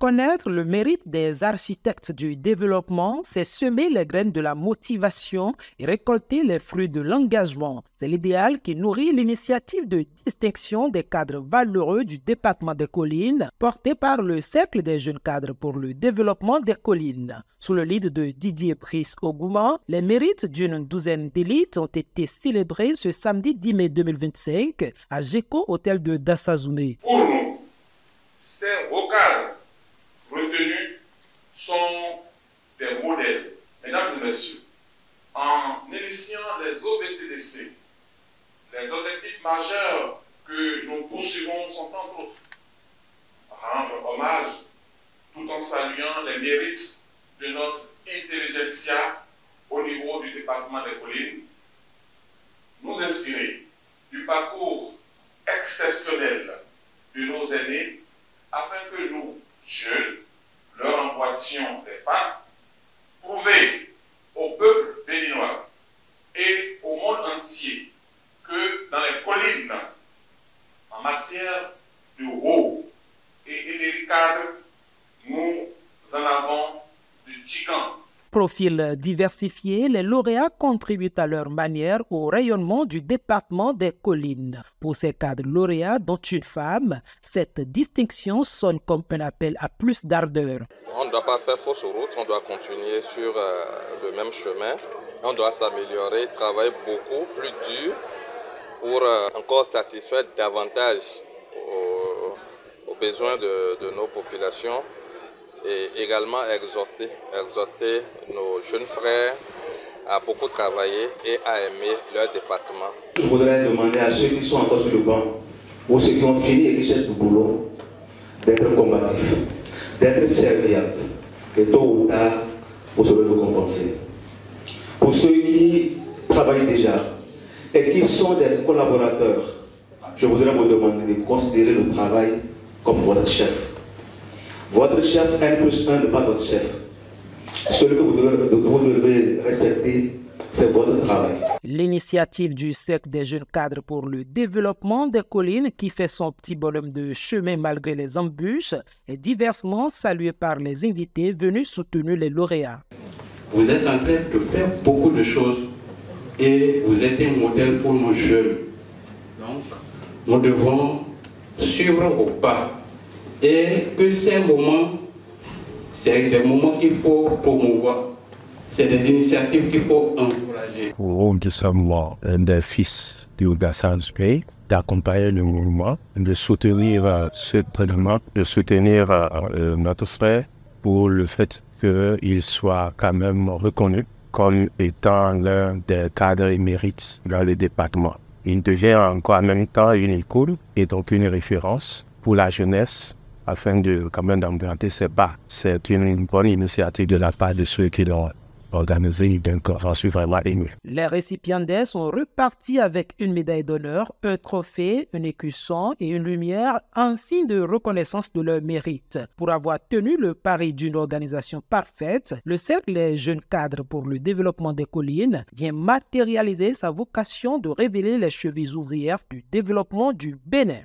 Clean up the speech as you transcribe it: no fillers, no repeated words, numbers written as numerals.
Reconnaître le mérite des architectes du développement, c'est semer les graines de la motivation et récolter les fruits de l'engagement. C'est l'idéal qui nourrit l'initiative de distinction des cadres valeureux du département des Collines, portée par le Cercle des jeunes cadres pour le développement des Collines. Sous le lead de Didier Brice Ogouma, les mérites d'une douzaine d'élites ont été célébrés ce samedi 10 mai 2025 à Géco Hôtel de Dassazoumé. Pour nous, ces hauts cadres retenus sont des modèles. Mesdames et messieurs, en initiant les OBCDC, les objectifs majeurs que nous poursuivons sont entre autres rendre hommage tout en saluant les mérites de notre intelligentsia au niveau du département des Collines, nous inspirer du parcours exceptionnel de nos aînés afin que nous, jeunes, leur emboîtions des pas, prouver au peuple béninois et au monde entier que dans les collines, en matière de haut et énergie cadre, nous en avons de gigants. Profil diversifié, les lauréats contribuent à leur manière au rayonnement du département des Collines. Pour ces cadres lauréats, dont une femme, cette distinction sonne comme un appel à plus d'ardeur. On ne doit pas faire fausse route, on doit continuer sur le même chemin. On doit s'améliorer, travailler beaucoup plus dur pour encore satisfaire davantage aux besoins de nos populations. Et également exhorter nos jeunes frères à beaucoup travailler et à aimer leur département. Je voudrais demander à ceux qui sont encore sur le banc, ou ceux qui ont fini et qui cherchent du boulot, d'être combatifs, d'être serviables, et tôt ou tard, vous saurez vous compenser. Pour ceux qui travaillent déjà et qui sont des collaborateurs, je voudrais vous demander de considérer le travail comme votre chef. Votre chef N+1 n'est pas votre chef. Celui que vous devez respecter, c'est votre travail. L'initiative du Cercle des jeunes cadres pour le développement des Collines, qui fait son petit bonhomme de chemin malgré les embûches, est diversement saluée par les invités venus soutenir les lauréats. Vous êtes en train de faire beaucoup de choses et vous êtes un modèle pour nos jeunes. Donc, nous devons suivre au pas. Et que ces moments, c'est des moments qu'il faut promouvoir. C'est des initiatives qu'il faut encourager. Pour nous sommes des fils du Dassazoumé, d'accompagner le mouvement, de soutenir ce traitement, de soutenir notre frère pour le fait qu'il soit quand même reconnu comme étant l'un des cadres émérites dans le département. Il devient encore en même temps une école et donc une référence pour la jeunesse, afin de quand même d'emprunter ses pas. C'est une bonne initiative de la part de ceux qui l'ont organisé, donc j'en suis vraiment ému. Les récipiendaires sont repartis avec une médaille d'honneur, un trophée, un écusson et une lumière en signe de reconnaissance de leur mérite. Pour avoir tenu le pari d'une organisation parfaite, le Cercle des jeunes cadres pour le développement des Collines vient matérialiser sa vocation de révéler les chevilles ouvrières du développement du Bénin.